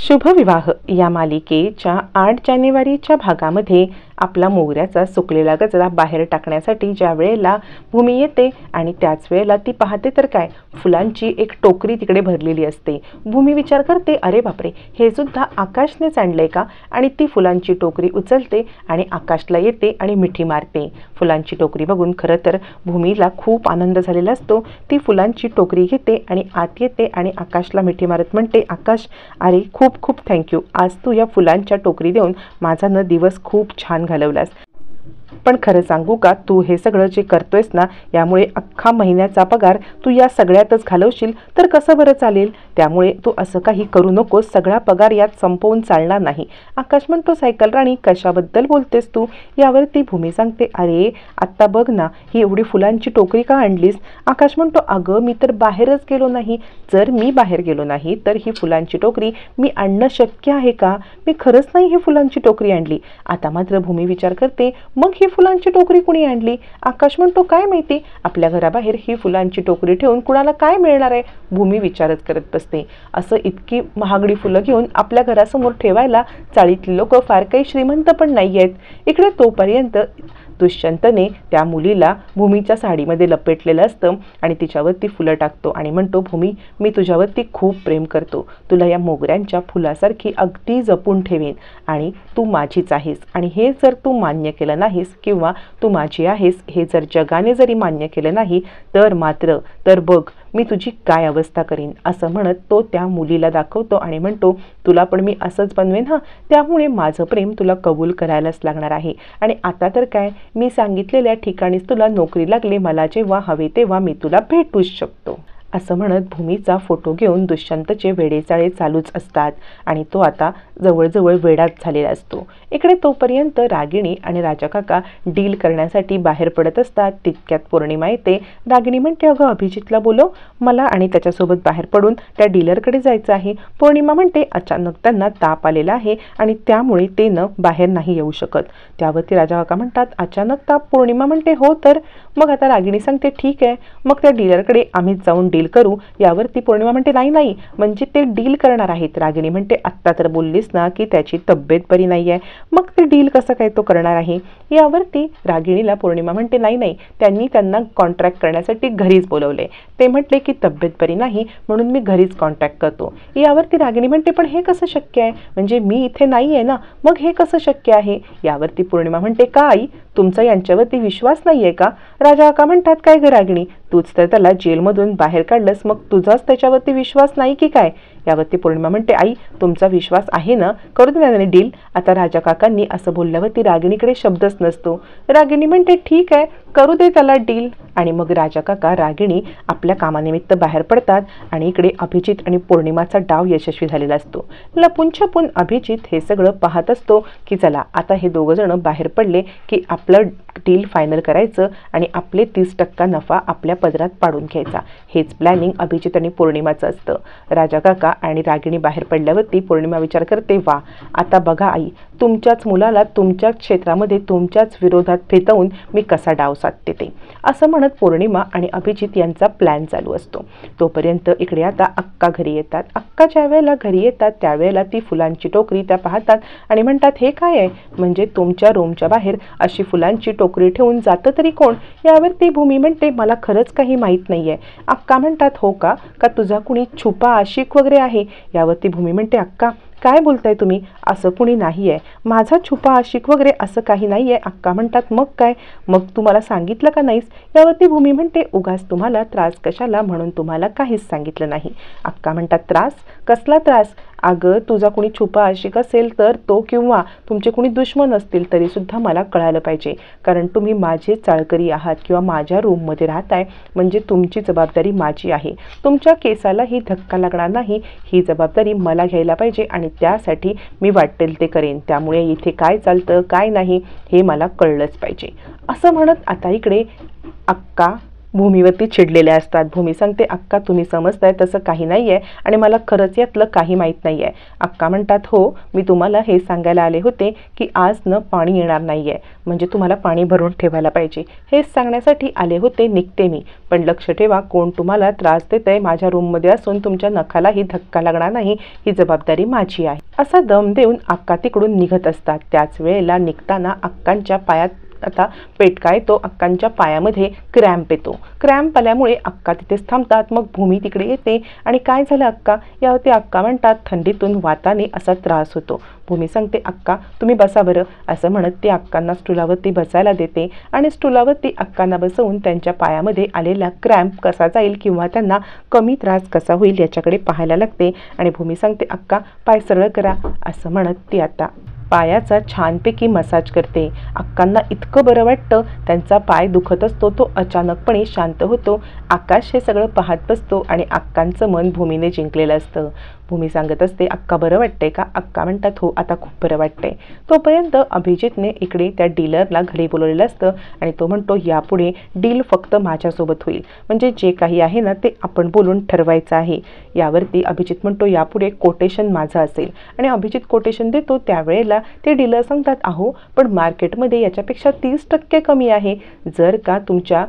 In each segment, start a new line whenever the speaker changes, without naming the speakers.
शुभविवाह या मालिकेच्या 8 जानेवारीच्या भागामध्ये आपला मोगऱ्याचा सुकलेला गजरा बाहेर टाकण्यासाठी ज्या वेळेला भूमी येते आणि त्याच वेळेला ती पाहते तर काय फुलांची एक टोकरी तिकडे भरलेली असते। भूमी विचार करते, अरे बापरे, हे सुद्धा आकाशनेच आणलंय का? आणि ती फुलांची टोकरी उचलते आणि आकाशला येते आणि मिठी मारते। फुलांची टोकरी बघून खरं तर भूमीला खूप आनंद झालेला असतो। ती फुलांची टोकरी घेते आणि आत येते आणि आकाशला मिठी मारत म्हणते, आकाश, अरे खूप खूप थँक्यू, आज तू या फुलांच्या टोकरी देऊन माझा दिवस खूप छान घालवलास। पण खरं सांगू का, तू हे सगळं जे करतोयस ना, यामुळे अख्खा महिन्याचा पगार तू या सगळ्यातच घालवशील तर कसं बरं चालेल? त्यामुळे तू असं काही करू नकोस, सगळा पगार यात संपवून चालणार नाही। आकाश म्हणतो, सायकल राणी, कशाबद्दल बोलतेस तू? यावरती भूमी सांगते, अरे आत्ता बघ ना, ही एवढी फुलांची टोकरी का आणलीस? आकाश म्हणतो, अगं मी तर बाहेरच गेलो नाही। जर मी बाहेर गेलो नाही तर ही फुलांची टोकरी मी आणणं शक्य आहे का? मी खरंच नाही ही फुलांची टोकरी आणली। आता मात्र भूमी विचार करते, मग ही फुलांची टोकरी कुणी आणली? आकाश म्हणतो, काय माहिती, आपल्या घराबाहेर ही फुलांची टोकरी ठेवून कुणाला काय मिळणार आहे? भूमी विचारच करत बसते। असं इतकी महागडी फुलं घेऊन आपल्या घरासमोर ठेवायला चाळीतली लोक फार काही श्रीमंत पण नाही आहेत। इकडे तोपर्यंत दुष्यंतने त्या मुलीला भूमीच्या साडीमध्ये लपेटलेलं असतं आणि तिच्यावरती फुलं टाकतो आणि म्हणतो, भूमी, मी तुझ्यावरती खूप प्रेम करतो, तुला या मोगऱ्यांच्या फुलासारखी अगदी जपून ठेवेन आणि तू माझीच आहेस। आणि हे जर तू मान्य केलं नाहीस किंवा तू माझी आहेस हे जर जगाने जरी मान्य केलं नाही तर बघ मी तुझी काय अवस्था करीन। असं म्हणत तो त्या मुलीला दाखवतो आणि म्हणतो, तुला पण मी असंच बनवेन हा, त्यामुळे माझं प्रेम तुला कबूल करायलाच लागणार आहे। आणि आता तर काय, मी सांगितलेल्या ठिकाणीच तुला नोकरी लागली, मला जेव्हा हवे तेव्हा मी तुला भेटूच शकतो। असं म्हणत भूमीचा फोटो घेऊन दुष्यंतचे वेडेचाळे चालूच असतात आणि तो आता जवळजवळ वेडाच झालेला असतो। इकडे तोपर्यंत रागिणी आणि राजा काका डील करण्यासाठी बाहेर पडत असतात। तितक्यात पौर्णिमा येते। रागिणी म्हणते, अगं अभिजितला बोलव, मला आणि त्याच्यासोबत बाहेर पडून त्या डीलरकडे जायचं आहे। पौर्णिमा म्हणते, अचानक त्यांना ताप आलेला आहे आणि त्यामुळे ते बाहेर नाही येऊ शकत। त्यावरती राजा काका म्हणतात, अचानक ताप? पौर्णिमा म्हणते, हो तर मग आता रागिणी सांगते, ठीक आहे, मग त्या डीलरकडे आम्ही जाऊन डील करू। यावरती पौर्णिमा म्हणते, नाही, म्हणजे ते डील करणार आहेत। रागिणी म्हणते, आत्ता तर बोललीस ना की त्याची तब्येत बरी नाही आहे, मग ते डील कसं काय तो करणार आहे? यावरती रागिणीला पौर्णिमा म्हणते, नाही, त्यांनी त्यांना कॉन्ट्रॅक्ट करण्यासाठी घरीच बोलवले, ते म्हटले की तब्येत बरी नाही म्हणून मी घरीच कॉन्ट्रॅक्ट करतो। यावरती रागिणी म्हणते, पण हे कसं शक्य आहे? म्हणजे मी इथे नाही आहे ना, मग हे कसं शक्य आहे? यावरती पौर्णिमा म्हणते, का आई, तुमचा यांच्यावरती विश्वास नाहीये का? राजा काका म्हणतात, काय ग रागिणी, तूच तर त्याला जेलमधून बाहेर काढलंस, मग तुझाच त्याच्यावरती विश्वास नाही की काय? यावरती पौर्णिमा म्हणते, आई तुमचा विश्वास आहे ना, करू दे ना डील। आता राजा काकांनी असं बोलल्यावरती रागिणीकडे शब्दच नसतो। रागिणी म्हणते, ठीक आहे, करू दे त्याला डील। आणि मग राजा काका रागिणी आपल्या कामानिमित्त बाहेर पडतात आणि इकडे अभिजित आणि पौर्णिमाचा डाव यशस्वी झालेला असतो। लपून छपून अभिजित हे सगळं पाहत असतो की चला आता हे दोघं जण बाहेर पडले की आपलं डील फायनल करायचं आणि आपले 30% नफा आपल्या पदरात पाडून घ्यायचा। हेच प्लॅनिंग अभिजित आणि पौर्णिमाचं असतं। राजा काका आणि रागिणी बाहेर पडल्यावरती पौर्णिमा विचार करते, वा, आता बघा आई, तुमच्याच मुलाला तुमच्याच क्षेत्रामध्ये तुमच्याच विरोधात फेतवून मी कसा डाव साधते ते। असं म्हणत पौर्णिमा आणि अभिजित यांचा प्लॅन चालू असतो। तोपर्यंत इकडे आता अक्का घरी येतात। अक्का ज्या वेळेला घरी येतात त्यावेळेला ती फुलांची टोकरी त्या पाहतात आणि म्हणतात, हे काय आहे? म्हणजे तुमच्या रूमच्या बाहेर अशी फुलांची टोकरी ठेवून जातं तरी कोण? यावरती भूमी म्हणते, मला खरंच काही माहीत नाहीये। अक्का म्हणतात, हो का तुझा कुणी छुपा आशिक वगैरे आहे? यावरती भूमी म्हणते, अक्का काय बोलताय तुम्ही, असं कुणी नाहीये, माझा छुपा आशिक वगैरे असं काही नाहीये। अक्का म्हणतात, मग काय, मग तू मला सांगितलं का नाहीस? यावरती भूमी म्हणते, उगाच तुम्हाला त्रास कशाला, म्हणून तुम्हाला काहीच सांगितलं नाही। अक्का म्हणतात, त्रास? कसला त्रास? अगं तुझा कुणी छुपा आशिक असेल तर तो किंवा तुमचे कुणी दुश्मन असतील तरी सुद्धा मला कळायला पाहिजे, कारण तुम्ही माझे चाळकरी आहात किंवा माझ्या रूममध्ये राहताय, म्हणजे तुमची जबाबदारी माझी आहे। तुमच्या केसालाही धक्का लागणार नाही ही जबाबदारी मला घ्यायला पाहिजे आणि त्यासाठी मी वाटेल ते करेन। त्यामुळे इथे काय चालतं काय नाही हे मला कळलंच पाहिजे। असं म्हणत आता इकडे अक्का भूमीवरती चिडलेल्या असतात. भूमी सांगते, अक्का तुम्ही समजताय तसं काही नाही आहे आणि मला खरंच यातलं काही माहीत नाही आहे. अक्का म्हणतात, हो मी तुम्हाला हे सांगायला आले होते की आज न पाणी येणार नाही आहे, म्हणजे तुम्हाला पाणी भरून ठेवायला पाहिजे, हेच सांगण्यासाठी आले होते, निघते मी. पण लक्ष ठेवा, कोण तुम्हाला त्रास देत आहे माझ्या रूममध्ये असून तुमच्या नखालाही धक्का लागणार नाही, ही जबाबदारी माझी आहे. असा दम देऊन अक्का तिकडून निघत असतात. त्याच वेळेला निघताना अक्कांच्या पायात आता पेटका येतो. अक्कांच्या पायामध्ये क्रॅम्प येतो. क्रॅम्प आल्यामुळे अक्का तिथेच थांबतात. मग भूमी तिकडे येते आणि काय झालं अक्का, यावरती अक्का म्हणतात, थंडीतून वाताने असा त्रास होतो. भूमी सांगते, अक्का तुम्ही बसा बरं, असं म्हणत ती अक्कांना स्टूलावरती बसायला देते आणि स्टूलावरती अक्कांना बसवून त्यांच्या पायामध्ये आलेला क्रॅम्प कसा जाईल किंवा त्यांना कमी त्रास कसा होईल याच्याकडे पाहायला लागते. आणि भूमी सांगते, अक्का पाय सरळ करा, असं म्हणत ती आता पायाचा छानपैकी मसाज करते. अक्कांना इतकं बरं वाटतं, त्यांचा पाय दुखत असतो तो अचानकपणे शांत होतो. आकाश हे सगळं पाहत बसतो आणि अक्कांचं मन भूमीने जिंकलेलं असतं. भूमी सांगत असते, अक्का बरं वाटतंय का? अक्का म्हणतात, हो आता खूप बरं वाटतंय. तोपर्यंत अभिजितने इकडे त्या डीलरला घरी बोलवलेलं असतं आणि तो म्हणतो, यापुढे डील फक्त माझ्यासोबत होईल, म्हणजे जे काही आहे ना ते आपण बोलून ठरवायचं आहे. यावरती अभिजित म्हणतो, यापुढे कोटेशन माझं असेल. आणि अभिजित कोटेशन देतो. त्यावेळेला ते डीलर सांगतात, अहो पण मार्केटमध्ये याच्यापेक्षा 30% कमी आहे. जर का तुमच्या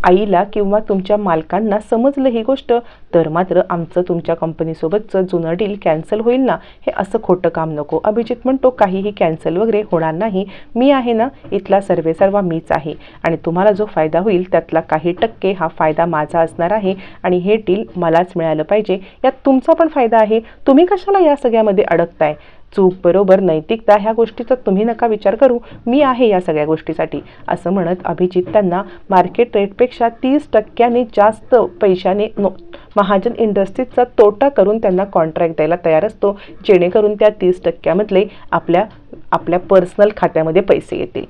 आईला किंवा तुमच्या मालकांना समजलं ही गोष्ट तर मात्र आमचं तुमच्या कंपनीसोबतचं जुनं डील कॅन्सल होईल ना, हे असं खोटं काम नको. अभिजित म्हणतो, काहीही कॅन्सल वगैरे होणार नाही, मी आहे ना, इथला सर्वेसर्वा मीच आहे आणि तुम्हाला जो फायदा होईल त्यातला काही टक्के हा फायदा माझा असणार आहे आणि हे डील मलाच मिळालं पाहिजे, यात तुमचा पण फायदा आहे. तुम्ही कशाला या सगळ्यामध्ये अडकताय? चूक बरोबर नैतिकता ह्या गोष्टीचा तुम्ही नका विचार करू, मी आहे या सगळ्या गोष्टीसाठी, असं म्हणत अभिजित त्यांना मार्केट रेटपेक्षा 30% जास्त पैशाने महाजन इंडस्ट्रीजचा तोटा करून त्यांना कॉन्ट्रॅक्ट द्यायला तयार असतो, जेणेकरून त्या 30%मधले आपल्या पर्सनल खात्यामध्ये पैसे येतील.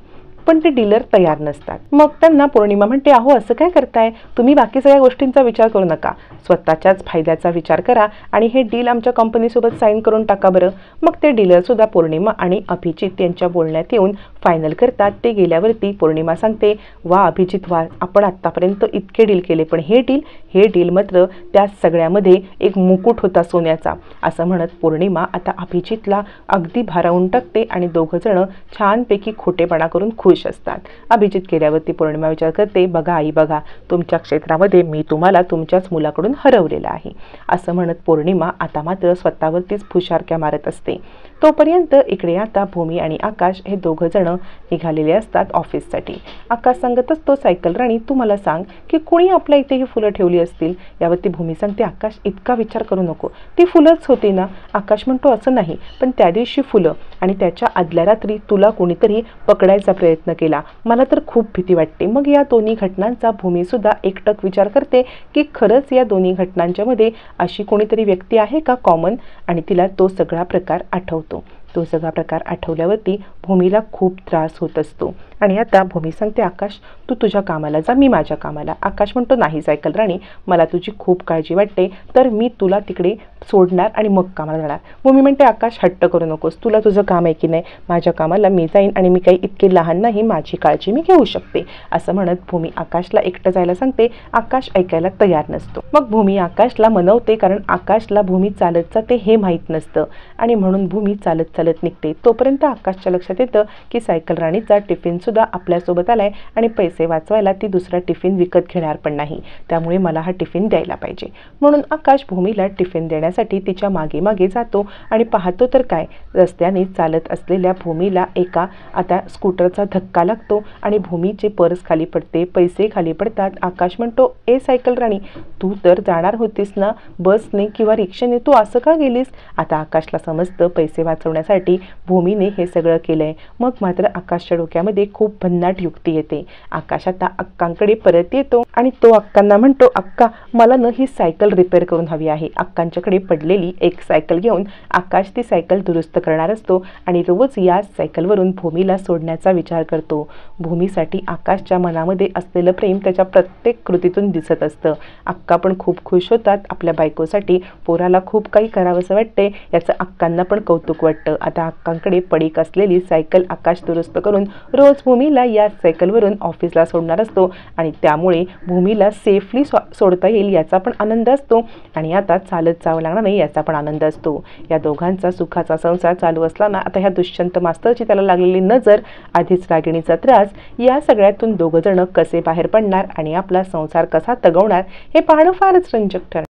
पण ते डीलर तयार नसतात. मग त्यांना पौर्णिमा म्हणते, अहो असं काय करताय तुम्ही, बाकी सगळ्या गोष्टींचा विचार करू नका, स्वतःच्याच फायद्याचा विचार करा आणि हे डील आमच्या कंपनीसोबत साईन करून टाका बरं. मग ते डीलरसुद्धा पौर्णिमा आणि अभिजित यांच्या बोलण्यात येऊन फायनल करतात. ते गेल्यावरती पौर्णिमा सांगते, वा अभिजित वा, आपण आत्तापर्यंत इतके डील केले पण हे डील मात्र त्या सगळ्यामध्ये एक मुकुट होता सोन्याचा, असं म्हणत पौर्णिमा आता अभिजितला अगदी भारावून टाकते आणि दोघंजणं छानपैकी खोटेपणा करून खुश असतात. अभिजित गेल्यावरती पौर्णिमा विचार करते, बघा आई बघा, तुमच्या क्षेत्रामध्ये मी तुम्हाला तुमच्याच मुलाकडून हरवलेलं आहे, असं म्हणत पौर्णिमा आता मात्र स्वतःवरतीच फुशारक्या मारत असते. तोपर्यंत इकडे आता भूमी आणि आकाश हे दोघं जण निघालेले असतात ऑफिससाठी. आकाश सांगत असतो, सायकल राणी तू मला सांग की कोणी आपल्या इथे ही फुलं ठेवली असतील. यावरती भूमी सांगते, आकाश इतका विचार करू नको, ती फुलंच होती ना. आकाश म्हणतो, असं नाही, पण त्या दिवशी फुलं आणि त्याच्या आदल्या रात्री तुला कोणीतरी पकडायचा प्रयत्न केला, मला तर खूप भीती वाटते. मग या दोन्ही घटनांचा भूमीसुद्धा एकटक विचार करते की खरंच या दोन्ही घटनांच्या मध्ये अशी कोणीतरी व्यक्ती आहे का कॉमन, आणि तिला तो सगळा प्रकार आठवतो. तो सगळा प्रकार आठवल्यावरती भूमीला खूप त्रास होत असतो आणि आता भूमी सांगते, आकाश तू तुझ्या कामाला जा, मी माझ्या कामाला. आकाश म्हणतो, नाही सायकल राणी, मला तुझी खूप काळजी वाटते, तर मी तुला तिकडे सोडणार आणि मग कामाला जाणार. भूमी म्हणते, आकाश हट्ट करू नकोस, तुला तुझं काम आहे की नाही, माझ्या कामाला मी जाईन आणि मी काही इतके लहान नाही, माझी काळजी मी घेऊ शकते, असं म्हणत भूमी आकाशला एकटं जायला सांगते. आकाश ऐकायला तयार नसतो. मग भूमी आकाशला मनवते, कारण आकाशला भूमी चालत जाते हे माहीत नसतं आणि म्हणून भूमी चालत निघते. तोपर्यंत आकाशच्या लक्षात येतं की सायकल राणीचा टिफिन सुद्धा आपल्यासोबत आलाय आणि पैसे वाचवायला ती दुसरा टिफिन विकत घेणार पण नाही, त्यामुळे मला हा टिफिन द्यायला पाहिजे. म्हणून आकाश भूमीला टिफिन देण्यासाठी तिच्या मागे मागे जातो आणि पाहतो तर काय, रस्त्याने चालत असलेल्या भूमीला एका आता स्कूटरचा धक्का लागतो आणि भूमीचे पर्स खाली पडते, पैसे खाली पडतात. आकाश म्हणतो, ए सायकल राणी, तू तर जाणार होतीस ना बसने किंवा रिक्षाने, तू असं का गेलीस? आता आकाशला समजतं पैसे वाचवण्यासाठी भूमीने हे सगळं केलंय. मग मात्र आकाशच्या डोक्यामध्ये खूप भन्नाट युक्ती येते. आकाश आता अक्कांकडे परत येतो आणि तो अक्कांना म्हणतो, अक्का मला न ही सायकल रिपेअर करून हवी आहे. अक्कांच्याकडे पडलेली एक सायकल घेऊन आकाश ती सायकल दुरुस्त करणार असतो आणि रोज या सायकलवरून भूमीला सोडण्याचा विचार करतो. भूमीसाठी आकाशच्या मनामध्ये असलेलं प्रेम त्याच्या प्रत्येक कृतीतून दिसत असतं. अक्का पण खूप खुश होतात. आपल्या बायकोसाठी पोराला खूप काही करावंसं वाटते याचं अक्कांना पण कौतुक वाटतं. आता अक्कांकडे पडीक असलेली सायकल आकाश दुरुस्त करून रोज भूमीला या सायकलवरून ऑफिसला सोडणार असतो आणि त्यामुळे भूमीला सेफली सोडता येईल याचा पण आनंद असतो आणि आता चालत जावं लागणार नाही याचा पण आनंद असतो। या दोघांचा सुखाचा संसार चालू असताना आता ह्या दुष्यंत मास्तरची त्याला लागलेली नजर, आधीच रागिणीचा त्रास, या सगळ्यातून दोघं जण कसे बाहेर पडणार आणि आपला संसार कसा तगवणार हे पाहणं फारच रंजक ठरणार।